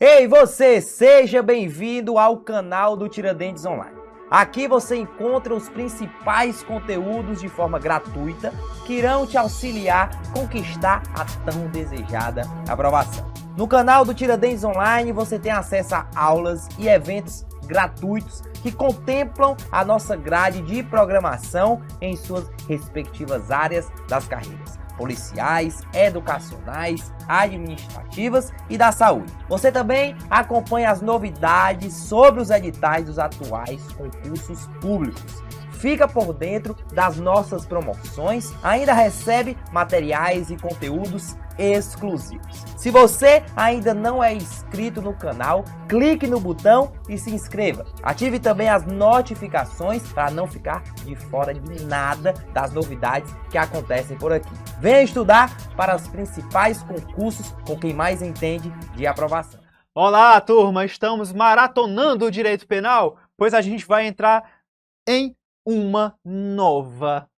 Ei, você, seja bem-vindo ao canal do Tiradentes Online. Aqui você encontra os principais conteúdos de forma gratuita que irão te auxiliar a conquistar a tão desejada aprovação. No canal do Tiradentes Online você tem acesso a aulas e eventos gratuitos que contemplam a nossa grade de programação em suas respectivas áreas das carreiras policiais, educacionais, administrativas e da saúde. Você também acompanha as novidades sobre os editais dos atuais concursos públicos. Fica por dentro das nossas promoções, ainda recebe materiais e conteúdos exclusivos. Se você ainda não é inscrito no canal, clique no botão e se inscreva. Ative também as notificações para não ficar de fora de nada das novidades que acontecem por aqui. Venha estudar para os principais concursos com quem mais entende de aprovação. Olá, turma! Estamos maratonando o direito penal, pois a gente vai entrar em uma nova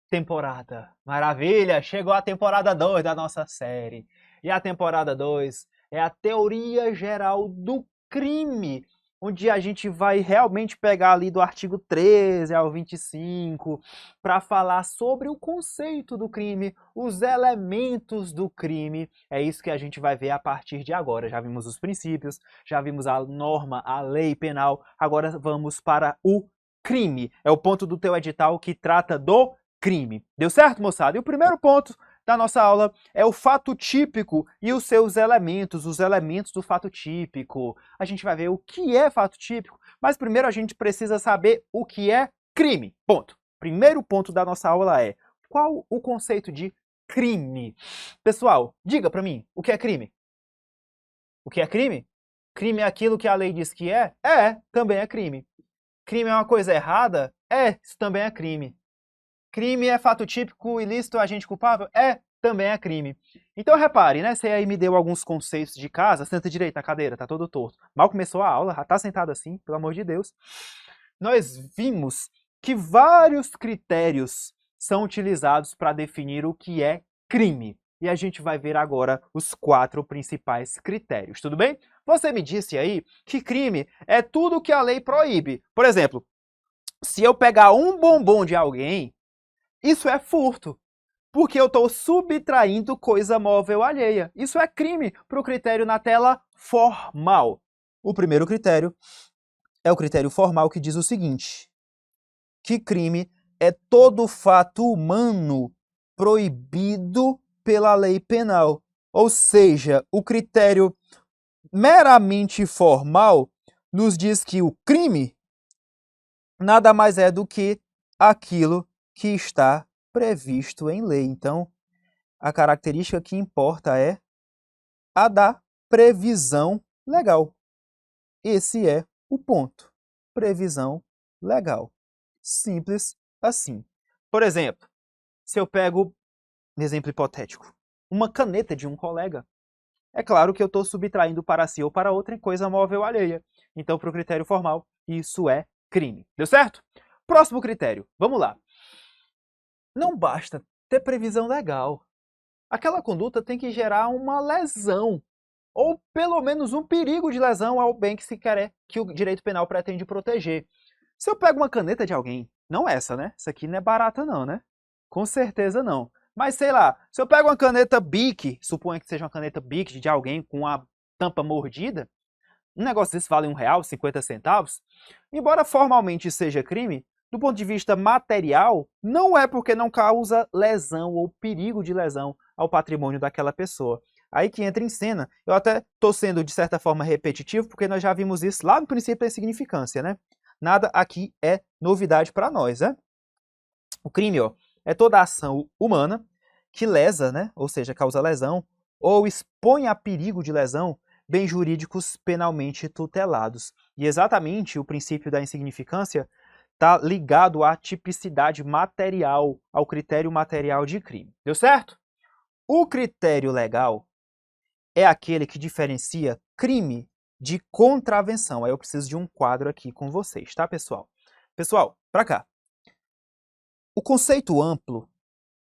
temporada. Maravilha! Chegou a temporada 2 da nossa série. E a temporada 2 é a teoria geral do crime, onde a gente vai realmente pegar ali do artigo 13 ao 25 para falar sobre o conceito do crime, os elementos do crime. É isso que a gente vai ver a partir de agora. Já vimos os princípios, já vimos a norma, a lei penal, agora vamos para o crime. É o ponto do teu edital que trata do crime. Deu certo, moçada? E o primeiro ponto da nossa aula é o fato típico e os seus elementos, os elementos do fato típico. A gente vai ver o que é fato típico, mas primeiro a gente precisa saber o que é crime. Ponto. Primeiro ponto da nossa aula é: qual o conceito de crime? Pessoal, diga pra mim, o que é crime? O que é crime? Crime é aquilo que a lei diz que é? É, também é crime. Crime é uma coisa errada? É, isso também é crime. Crime é fato típico, ilícito, agente culpável? É, também é crime. Então repare, né? Você aí me deu alguns conceitos de casa, senta direito na cadeira, tá todo torto. Mal começou a aula, já tá sentado assim, pelo amor de Deus. Nós vimos que vários critérios são utilizados para definir o que é crime. E a gente vai ver agora os 4 principais critérios, tudo bem? Você me disse aí que crime é tudo que a lei proíbe. Por exemplo, se eu pegar um bombom de alguém, isso é furto, porque eu estou subtraindo coisa móvel alheia. Isso é crime para o critério na tela formal. O primeiro critério é o critério formal, que diz o seguinte: que crime é todo fato humano proibido pela lei penal. Ou seja, o critério meramente formal nos diz que o crime nada mais é do que aquilo que está previsto em lei. Então, a característica que importa é a da previsão legal. Esse é o ponto. Previsão legal. Simples assim. Por exemplo, se eu pego, exemplo hipotético, uma caneta de um colega, é claro que eu estou subtraindo para si ou para outra em coisa móvel alheia. Então, para o critério formal, isso é crime. Deu certo? Próximo critério. Vamos lá. Não basta ter previsão legal. Aquela conduta tem que gerar uma lesão, ou pelo menos um perigo de lesão ao bem que se quer, que o direito penal pretende proteger. Se eu pego uma caneta de alguém, não essa, né? Essa aqui não é barata não, né? Com certeza não. Mas sei lá, se eu pego uma caneta Bic, suponha que seja uma caneta Bic de alguém com a tampa mordida, um negócio desse vale R$1, 50 centavos, embora formalmente seja crime, do ponto de vista material, não é porque não causa lesão ou perigo de lesão ao patrimônio daquela pessoa. Aí que entra em cena. Eu até estou sendo, de certa forma, repetitivo, porque nós já vimos isso lá no princípio da insignificância, né? Nada aqui é novidade para nós, né? O crime, ó, é toda ação humana que lesa, né? Ou seja, causa lesão, ou expõe a perigo de lesão, bens jurídicos penalmente tutelados. E exatamente o princípio da insignificância está ligado à tipicidade material, ao critério material de crime. Deu certo? O critério legal é aquele que diferencia crime de contravenção. Aí eu preciso de um quadro aqui com vocês, tá, pessoal? Pessoal, para cá. O conceito amplo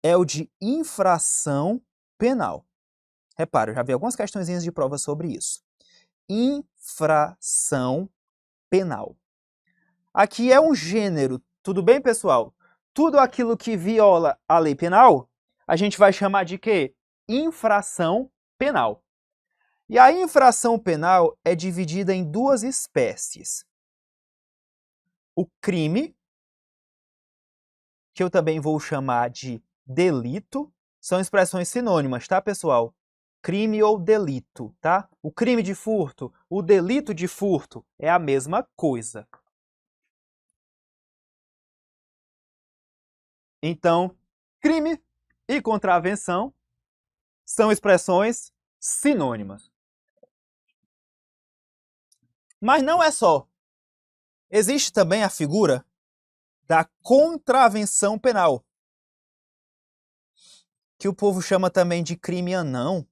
é o de infração penal. Repara, eu já vi algumas questõezinhas de prova sobre isso. infração penal. Aqui é um gênero, tudo bem, pessoal? Tudo aquilo que viola a lei penal, a gente vai chamar de quê? Infração penal. E a infração penal é dividida em duas espécies. O crime, que eu também vou chamar de delito, são expressões sinônimas, tá, pessoal? Crime ou delito, tá? O crime de furto, o delito de furto é a mesma coisa. Então, crime e contravenção são expressões sinônimas. Mas não é só. Existe também a figura da contravenção penal, que o povo chama também de crime anão.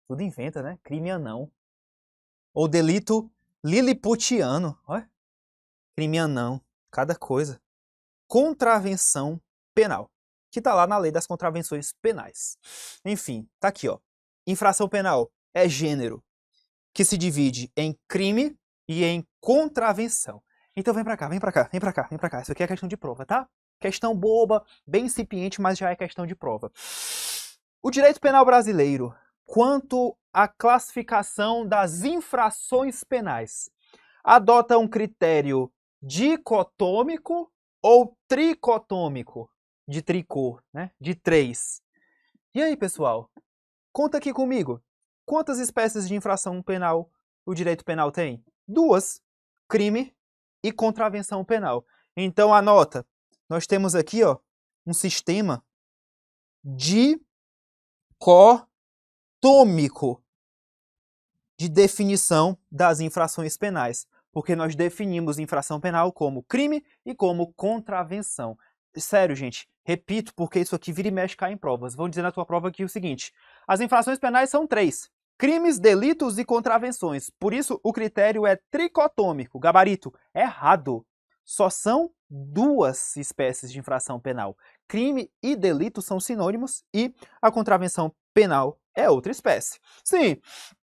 Tudo inventa, né? Crime anão. Ou delito liliputiano. Olha. Crime anão. Cada coisa. Contravenção penal, que está lá na lei das contravenções penais. Enfim, tá aqui, ó. Infração penal é gênero que se divide em crime e em contravenção. Então vem pra cá, vem pra cá, vem pra cá, vem pra cá. Isso aqui é questão de prova, tá? Questão boba, bem incipiente, mas já é questão de prova. O direito penal brasileiro, quanto à classificação das infrações penais, adota um critério dicotômico ou tricotômico, de tricô, né? De 3. E aí, pessoal? Conta aqui comigo. Quantas espécies de infração penal o direito penal tem? 2. Crime e contravenção penal. Então, anota. Nós temos aqui, ó, um sistema dicotômico de definição das infrações penais, porque nós definimos infração penal como crime e como contravenção. Sério, gente, repito, porque isso aqui vira e mexe cai em provas. Vão dizer na tua prova aqui o seguinte: as infrações penais são 3. Crimes, delitos e contravenções. Por isso, o critério é tricotômico. Gabarito, errado. Só são 2 espécies de infração penal. Crime e delito são sinônimos e a contravenção penal é outra espécie. Sim,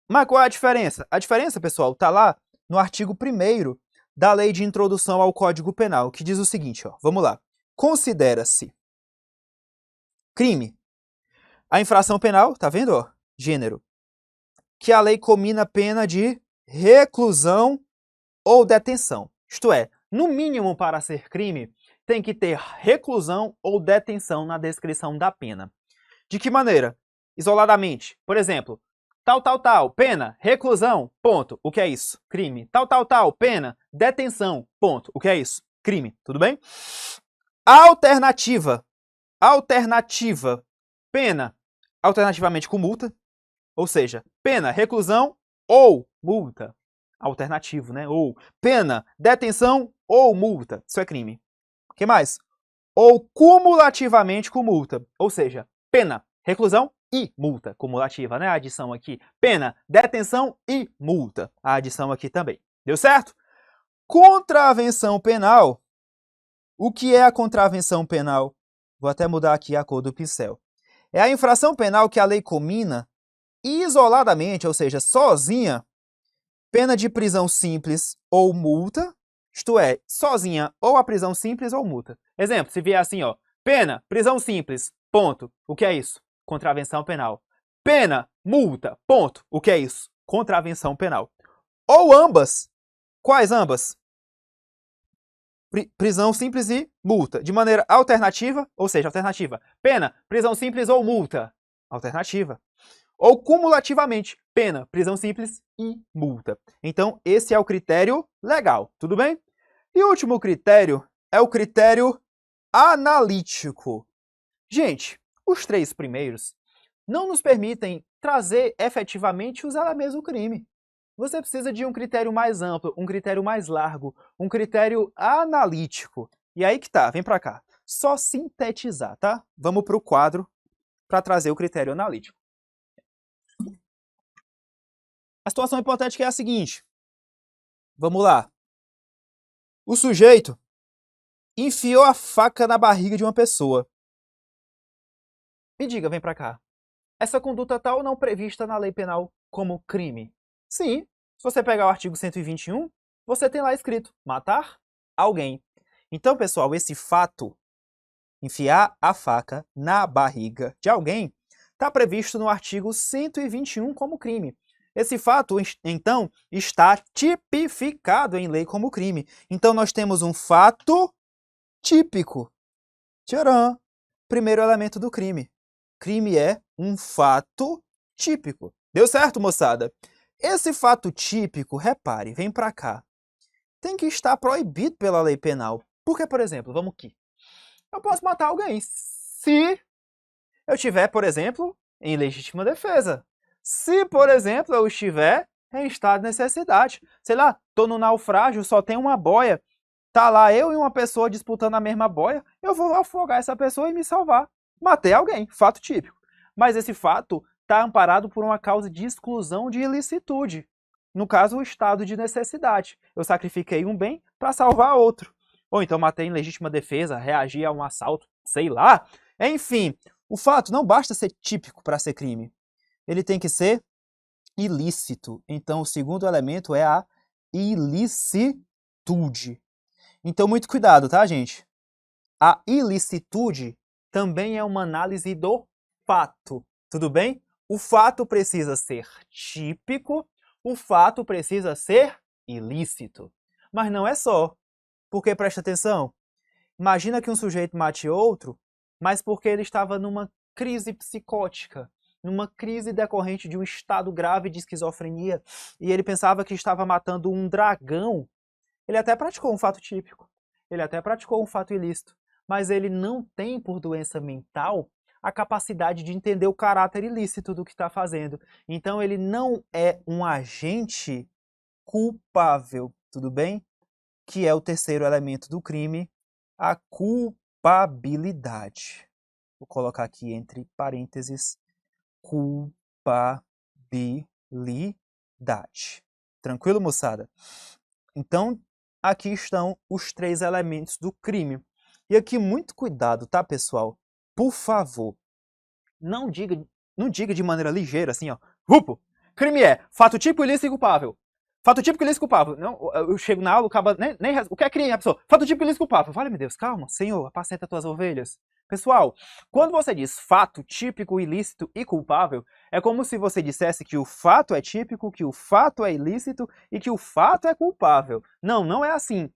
mas qual é a diferença? A diferença, pessoal, está lá no artigo 1º da Lei de Introdução ao Código Penal, que diz o seguinte, ó, vamos lá. Considera-se crime a infração penal, tá vendo, ó, gênero, que a lei comina pena de reclusão ou detenção. Isto é, no mínimo para ser crime, tem que ter reclusão ou detenção na descrição da pena. De que maneira? Isoladamente. Por exemplo, tal, pena, reclusão, ponto. O que é isso? Crime. Tal, pena, detenção, ponto. O que é isso? Crime. Tudo bem? Alternativa, pena, alternativamente com multa, ou seja, pena, reclusão ou multa. Alternativo, né? Ou pena, detenção ou multa. Isso é crime. O que mais? Ou cumulativamente com multa, ou seja, pena, reclusão e multa. Cumulativa, né? A adição aqui. Pena, detenção e multa. A adição aqui também. Deu certo? Contravenção penal. O que é a contravenção penal? Vou até mudar aqui a cor do pincel. É a infração penal que a lei comina isoladamente, ou seja, sozinha, pena de prisão simples ou multa, isto é, sozinha ou a prisão simples ou multa. Exemplo, se vier assim, ó, pena, prisão simples, ponto. O que é isso? Contravenção penal. Pena, multa, ponto. O que é isso? Contravenção penal. Ou ambas. Quais ambas? Prisão simples e multa. De maneira alternativa, ou seja, alternativa. Pena, prisão simples ou multa. Alternativa. Ou cumulativamente, pena, prisão simples e multa. Então, esse é o critério legal, tudo bem? E o último critério é o critério analítico. Gente, os 3 primeiros não nos permitem trazer efetivamente os elementos do crime. Você precisa de um critério mais amplo, um critério mais largo, um critério analítico. E aí que tá, vem pra cá. Só sintetizar, tá? Vamos pro quadro para trazer o critério analítico. A situação hipotética é a seguinte. Vamos lá. O sujeito enfiou a faca na barriga de uma pessoa. Me diga, vem pra cá. Essa conduta tá ou não prevista na lei penal como crime? Sim, Se você pegar o artigo 121, você tem lá escrito matar alguém. Então, pessoal, esse fato, enfiar a faca na barriga de alguém, está previsto no artigo 121 como crime. Esse fato, então, está tipificado em lei como crime. Então, nós temos um fato típico. Tcharam! Primeiro elemento do crime. Crime é um fato típico. Deu certo, moçada? Esse fato típico, repare, vem para cá, tem que estar proibido pela lei penal. Porque, por exemplo, vamos aqui. Eu posso matar alguém se eu estiver, por exemplo, em legítima defesa. Se, por exemplo, eu estiver em estado de necessidade. Sei lá, tô no naufrágio, só tem uma boia. Tá lá eu e uma pessoa disputando a mesma boia, eu vou afogar essa pessoa e me salvar. Matei alguém, fato típico. Mas esse fato está amparado por uma causa de exclusão de ilicitude. No caso, o estado de necessidade. Eu sacrifiquei um bem para salvar outro. Ou então matei em legítima defesa, reagi a um assalto, sei lá. Enfim, o fato não basta ser típico para ser crime. Ele tem que ser ilícito. Então, o segundo elemento é a ilicitude. Então, muito cuidado, tá, gente? A ilicitude também é uma análise do fato, tudo bem? O fato precisa ser típico, o fato precisa ser ilícito. Mas não é só, porque presta atenção, imagina que um sujeito mate outro, mas porque ele estava numa crise psicótica, numa crise decorrente de um estado grave de esquizofrenia, e ele pensava que estava matando um dragão. Ele até praticou um fato típico, ele até praticou um fato ilícito, mas ele não tem, por doença mental, a capacidade de entender o caráter ilícito do que está fazendo. Então ele não é um agente culpável, tudo bem? Que é o terceiro elemento do crime, a culpabilidade. Vou colocar aqui entre parênteses, culpabilidade. Tranquilo, moçada? Então, aqui estão os três elementos do crime. E aqui, muito cuidado, tá, pessoal? Por favor, não diga de maneira ligeira, assim, ó. Rupo! Crime é fato típico, ilícito e culpável. Fato típico, ilícito e culpável. Não, eu chego na aula, acaba o que é crime? A pessoa, fato típico, ilícito e culpável. Vale, meu Deus, calma, Senhor, apacenta tuas ovelhas. Pessoal, quando você diz fato típico, ilícito e culpável, é como se você dissesse que o fato é típico, que o fato é ilícito e que o fato é culpável. Não, não é assim.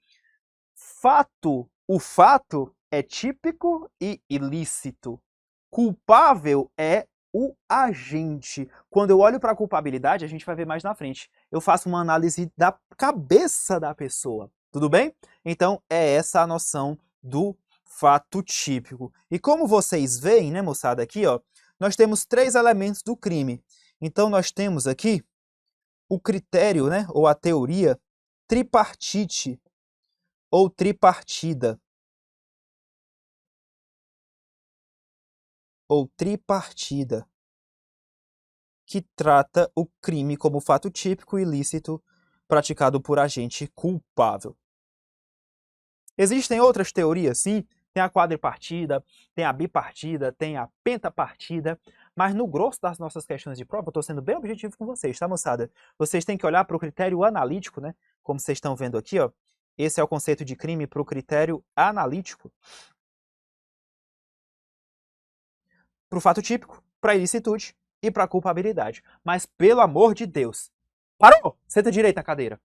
O fato é típico e ilícito. Culpável é o agente. Quando eu olho para a culpabilidade, a gente vai ver mais na frente. Eu faço uma análise da cabeça da pessoa. Tudo bem? Então, é essa a noção do fato típico. E como vocês veem, né, moçada, aqui, ó, nós temos três elementos do crime. Então, nós temos aqui o critério, né, ou a teoria tripartite ou tripartida. Ou tripartida, que trata o crime como fato típico ilícito praticado por agente culpável. Existem outras teorias, sim, tem a quadripartida, tem a bipartida, tem a pentapartida, mas no grosso das nossas questões de prova, eu estou sendo bem objetivo com vocês, tá, moçada? Vocês têm que olhar para o critério analítico, né? Como vocês estão vendo aqui, ó. Esse é o conceito de crime para o critério analítico. Para o fato típico, para a ilicitude e para a culpabilidade. Mas, pelo amor de Deus, parou! Senta direito na cadeira.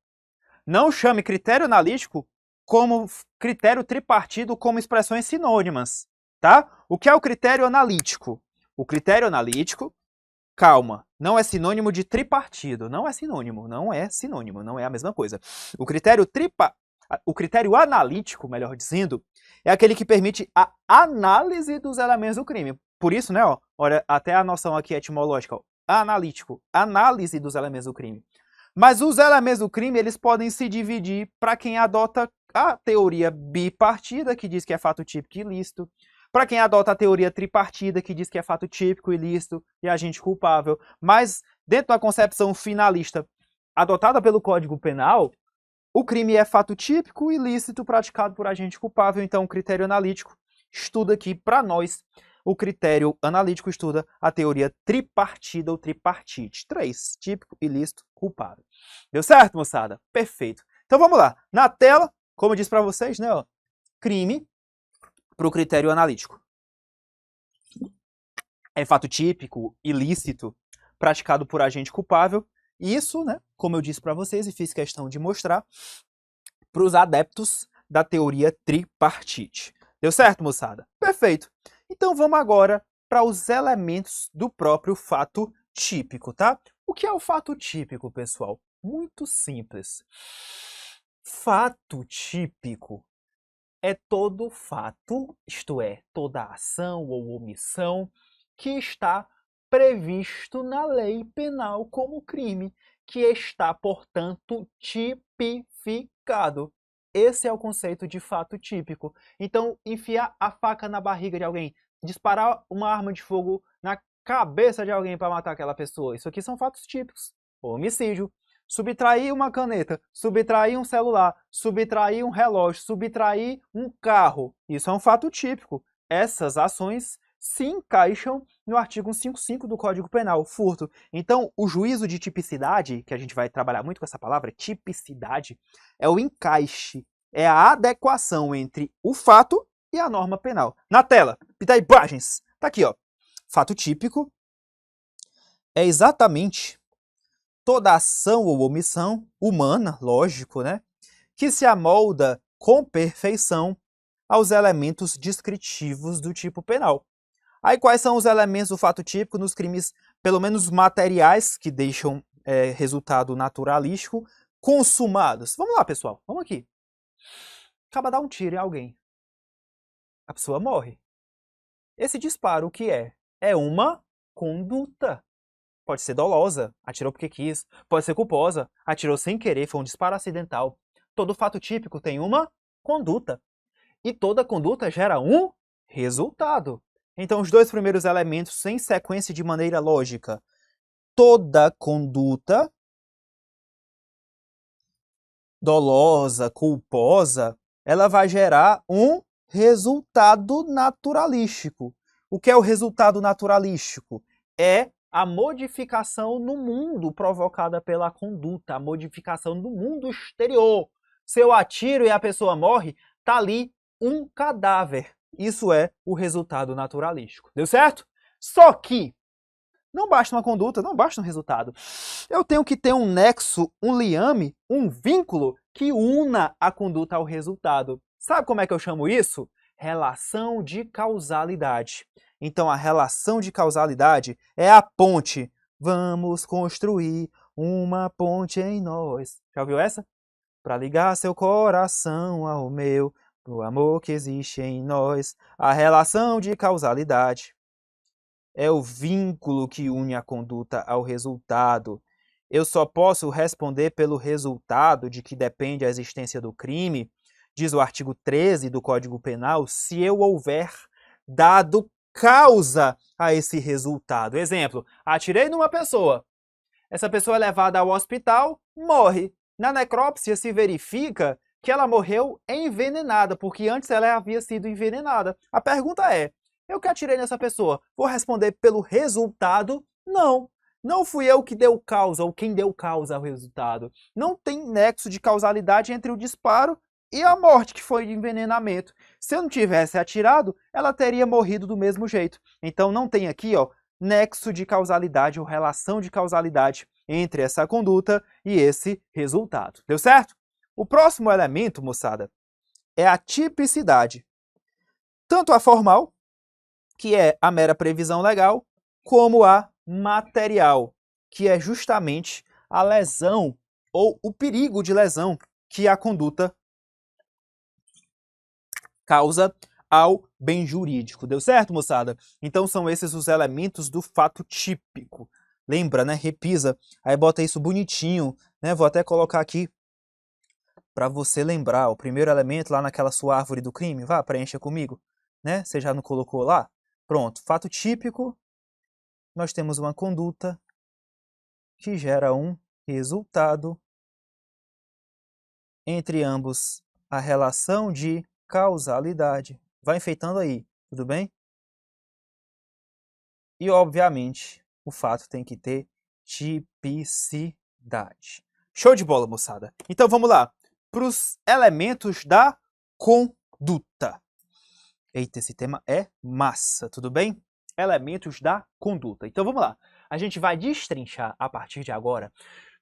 Não chame critério analítico como critério tripartido como expressões sinônimas, tá? O que é o critério analítico? O critério analítico, calma, não é sinônimo de tripartido, não é sinônimo, não é a mesma coisa. O critério analítico, melhor dizendo, é aquele que permite a análise dos elementos do crime. Por isso, né, ó, olha, até a noção aqui etimológica, ó, analítico, análise dos elementos do crime. Mas os elementos do crime, eles podem se dividir para quem adota a teoria bipartida, que diz que é fato típico e ilícito, para quem adota a teoria tripartida, que diz que é fato típico, ilícito e agente culpável. Mas, dentro da concepção finalista adotada pelo Código Penal, o crime é fato típico, ilícito, praticado por agente culpável. Então, o critério analítico estuda aqui para nós o critério analítico estuda a teoria tripartida ou tripartite. 3. Típico, ilícito, culpável. Deu certo, moçada? Perfeito. Então vamos lá. Na tela, como eu disse para vocês, né, ó, crime para o critério analítico. É fato típico, ilícito, praticado por agente culpável. Isso, né, como eu disse para vocês e fiz questão de mostrar para os adeptos da teoria tripartite. Deu certo, moçada? Perfeito. Então vamos agora para os elementos do próprio fato típico, tá? O que é o fato típico, pessoal? Muito simples. Fato típico é todo fato, isto é, toda ação ou omissão que está previsto na lei penal como crime, que está, portanto, tipificado. Esse é o conceito de fato típico. Então, enfiar a faca na barriga de alguém, disparar uma arma de fogo na cabeça de alguém para matar aquela pessoa, isso aqui são fatos típicos. Homicídio. Subtrair uma caneta, subtrair um celular, subtrair um relógio, subtrair um carro. Isso é um fato típico. Essas ações se encaixam no artigo 155 do Código Penal, furto. Então, o juízo de tipicidade, que a gente vai trabalhar muito com essa palavra, tipicidade, é o encaixe, é a adequação entre o fato e a norma penal. Na tela, imagens. Tá aqui, ó. Fato típico é exatamente toda ação ou omissão humana, lógico, né, que se amolda com perfeição aos elementos descritivos do tipo penal. Aí quais são os elementos do fato típico nos crimes, pelo menos materiais, que deixam resultado naturalístico, consumados? Vamos lá, pessoal, vamos aqui. Acaba de dar um tiro em alguém. A pessoa morre. Esse disparo, o que é? É uma conduta. Pode ser dolosa, atirou porque quis. Pode ser culposa, atirou sem querer, foi um disparo acidental. Todo fato típico tem uma conduta. E toda conduta gera um resultado. Então, os dois primeiros elementos em sequência de maneira lógica. Toda conduta dolosa, culposa, ela vai gerar um resultado naturalístico. O que é o resultado naturalístico? É a modificação no mundo provocada pela conduta, a modificação no mundo exterior. Se eu atiro e a pessoa morre, tá ali um cadáver. Isso é o resultado naturalístico. Deu certo? Só que não basta uma conduta, não basta um resultado. Eu tenho que ter um nexo, um liame, um vínculo que una a conduta ao resultado. Sabe como é que eu chamo isso? Relação de causalidade. Então, a relação de causalidade é a ponte. Vamos construir uma ponte em nós. Já ouviu essa? Para ligar seu coração ao meu, o amor que existe em nós. A relação de causalidade é o vínculo que une a conduta ao resultado. Eu só posso responder pelo resultado de que depende a existência do crime, diz o artigo 13 do Código Penal, se eu houver dado causa a esse resultado. Exemplo, atirei numa pessoa. Essa pessoa é levada ao hospital, morre. Na necrópsia se verifica que ela morreu envenenada, porque antes ela havia sido envenenada. A pergunta é, eu que atirei nessa pessoa, vou responder pelo resultado? Não. Não fui eu que deu causa, ou quem deu causa ao resultado. Não tem nexo de causalidade entre o disparo e a morte, que foi de envenenamento. Se eu não tivesse atirado, ela teria morrido do mesmo jeito. Então não tem aqui, ó, nexo de causalidade ou relação de causalidade entre essa conduta e esse resultado. Deu certo? O próximo elemento, moçada, é a tipicidade. Tanto a formal, que é a mera previsão legal, como a material, que é justamente a lesão ou o perigo de lesão que a conduta causa ao bem jurídico. Deu certo, moçada? Então são esses os elementos do fato típico. Lembra, né? Repisa. Aí bota isso bonitinho, né? Vou até colocar aqui para você lembrar. O primeiro elemento lá naquela sua árvore do crime. Vá, preencha comigo, né? Você já não colocou lá? Pronto. Fato típico. Nós temos uma conduta que gera um resultado. Entre ambos, a relação de causalidade. Vai enfeitando aí, tudo bem? E, obviamente, o fato tem que ter tipicidade. Show de bola, moçada. Então, vamos lá para os elementos da conduta. Eita, esse tema é massa, tudo bem? Elementos da conduta. Então, vamos lá. A gente vai destrinchar, a partir de agora,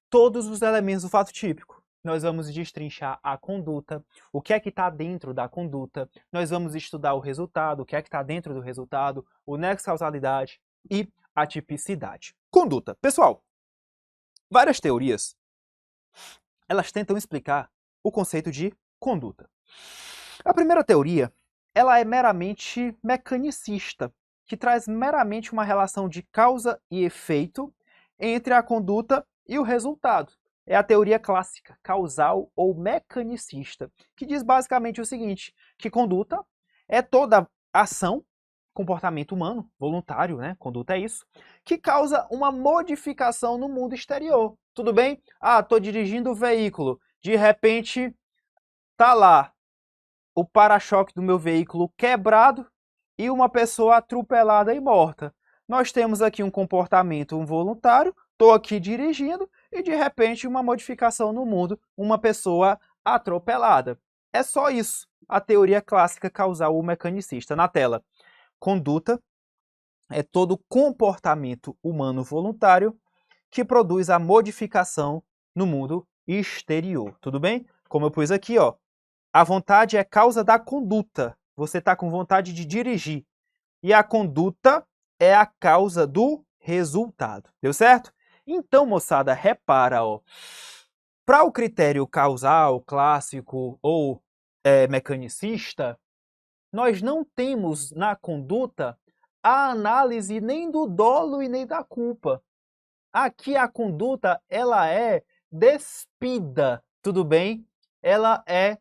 todos os elementos do fato típico. Nós vamos destrinchar a conduta, o que é que está dentro da conduta, nós vamos estudar o resultado, o que é que está dentro do resultado, o nexo causalidade e a tipicidade. Conduta. Pessoal, várias teorias, elas tentam explicar o conceito de conduta. A primeira teoria, ela é meramente mecanicista, que traz meramente uma relação de causa e efeito entre a conduta e o resultado. É a teoria clássica, causal ou mecanicista, que diz basicamente o seguinte, que conduta é toda ação, comportamento humano, voluntário, né? Conduta é isso, que causa uma modificação no mundo exterior. Tudo bem? Ah, estou dirigindo o veículo, de repente tá lá o para-choque do meu veículo quebrado e uma pessoa atropelada e morta. Nós temos aqui um comportamento voluntário, estou aqui dirigindo e de repente uma modificação no mundo, uma pessoa atropelada. É só isso, a teoria clássica causal ou mecanicista. Na tela, conduta é todo comportamento humano voluntário que produz a modificação no mundo exterior. Tudo bem? Como eu pus aqui, ó, a vontade é causa da conduta. Você está com vontade de dirigir. E a conduta é a causa do resultado. Deu certo? Então, moçada, repara, ó. Para o critério causal, clássico ou mecanicista, nós não temos na conduta a análise nem do dolo e nem da culpa. Aqui a conduta, ela é despida, tudo bem? Ela é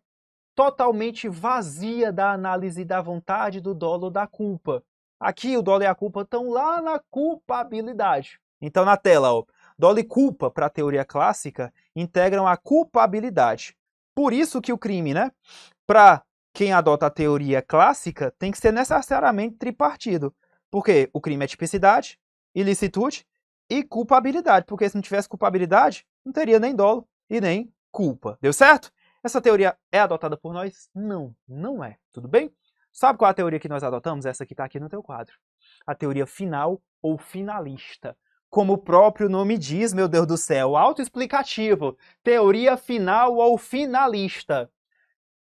totalmente vazia da análise da vontade, do dolo, da culpa. Aqui o dolo e a culpa estão lá na culpabilidade. Então na tela, ó, dolo e culpa para a teoria clássica integram a culpabilidade. Por isso que o crime, né, para quem adota a teoria clássica, tem que ser necessariamente tripartido. Porque o crime é tipicidade, ilicitude e culpabilidade. Porque se não tivesse culpabilidade, não teria nem dolo e nem culpa. Deu certo? Essa teoria é adotada por nós? Não, não é. Tudo bem? Sabe qual é a teoria que nós adotamos? Essa que está aqui no teu quadro. A teoria final ou finalista. Como o próprio nome diz, meu Deus do céu, autoexplicativo. Teoria final ou finalista.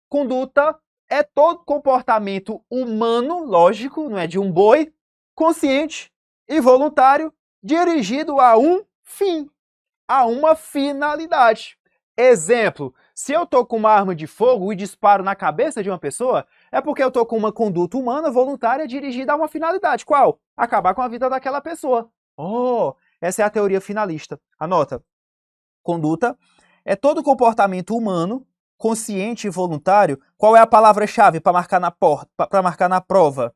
Conduta é todo comportamento humano, lógico, não é de um boi, consciente e voluntário, dirigido a um fim, a uma finalidade. Exemplo, se eu estou com uma arma de fogo e disparo na cabeça de uma pessoa, é porque eu estou com uma conduta humana voluntária dirigida a uma finalidade. Qual? Acabar com a vida daquela pessoa. Oh, essa é a teoria finalista. Anota. Conduta é todo comportamento humano, consciente e voluntário. Qual é a palavra-chave para marcar na prova?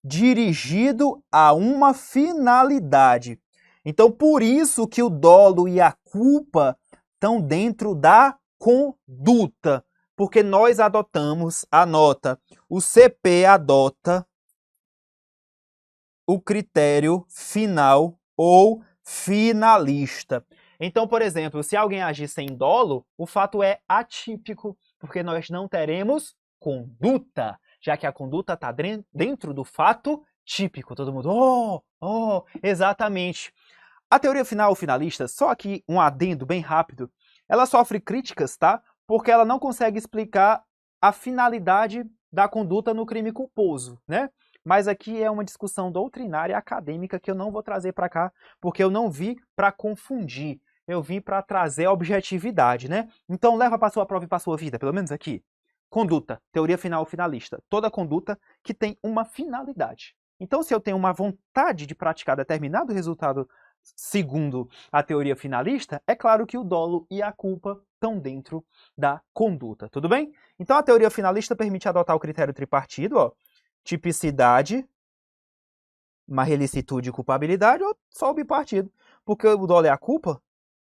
Dirigido a uma finalidade. Então, por isso que o dolo e a culpa estão dentro da conduta, porque nós adotamos, anota, o CP adota o critério final ou finalista. Então, por exemplo, se alguém agir sem dolo, o fato é atípico, porque nós não teremos conduta, já que a conduta está dentro do fato típico. Todo mundo, exatamente. A teoria final ou finalista, só aqui um adendo bem rápido, ela sofre críticas, tá? Porque ela não consegue explicar a finalidade da conduta no crime culposo, né? Mas aqui é uma discussão doutrinária acadêmica que eu não vou trazer para cá, porque eu não vi para confundir, eu vim para trazer objetividade, né? Então leva para sua prova e para sua vida, pelo menos aqui. Conduta, teoria final ou finalista, toda conduta que tem uma finalidade. Então se eu tenho uma vontade de praticar determinado resultado segundo a teoria finalista, é claro que o dolo e a culpa estão dentro da conduta, tudo bem? Então a teoria finalista permite adotar o critério tripartido, ó, tipicidade, ilicitude e culpabilidade, ou só o bipartido, porque o dolo e a culpa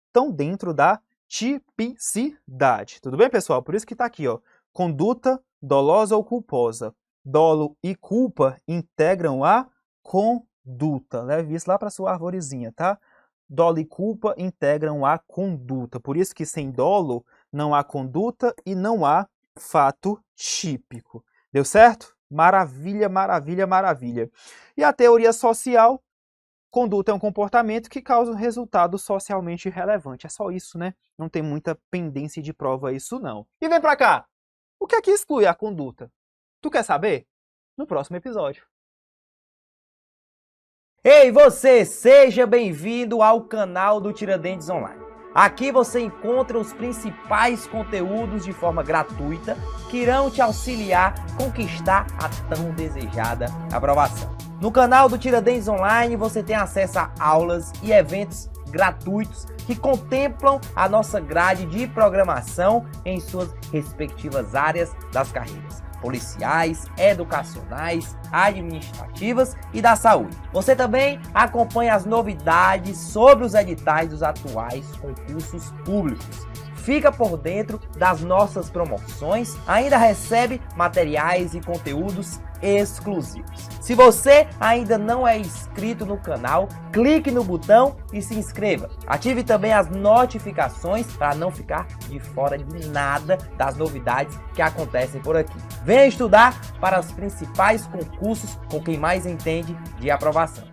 estão dentro da tipicidade, tudo bem, pessoal? Por isso que está aqui, ó, conduta dolosa ou culposa. Dolo e culpa integram a conduta. conduta. Leve isso lá para sua arvorezinha, tá? Dolo e culpa integram a conduta. Por isso que sem dolo não há conduta e não há fato típico. Deu certo? Maravilha, maravilha, maravilha. E a teoria social, conduta é um comportamento que causa um resultado socialmente relevante. É só isso, né? Não tem muita pendência de prova isso, não. E vem pra cá! O que é que exclui a conduta? Tu quer saber? No próximo episódio. Ei, você! Seja bem-vindo ao canal do Tiradentes Online. Aqui você encontra os principais conteúdos de forma gratuita que irão te auxiliar a conquistar a tão desejada aprovação. No canal do Tiradentes Online você tem acesso a aulas e eventos gratuitos que contemplam a nossa grade de programação em suas respectivas áreas das carreiras policiais, educacionais, administrativas e da saúde. Você também acompanha as novidades sobre os editais dos atuais concursos públicos. Fica por dentro das nossas promoções, ainda recebe materiais e conteúdos exclusivos. Se você ainda não é inscrito no canal, clique no botão e se inscreva. Ative também as notificações para não ficar de fora de nada das novidades que acontecem por aqui. Venha estudar para os principais concursos com quem mais entende de aprovação.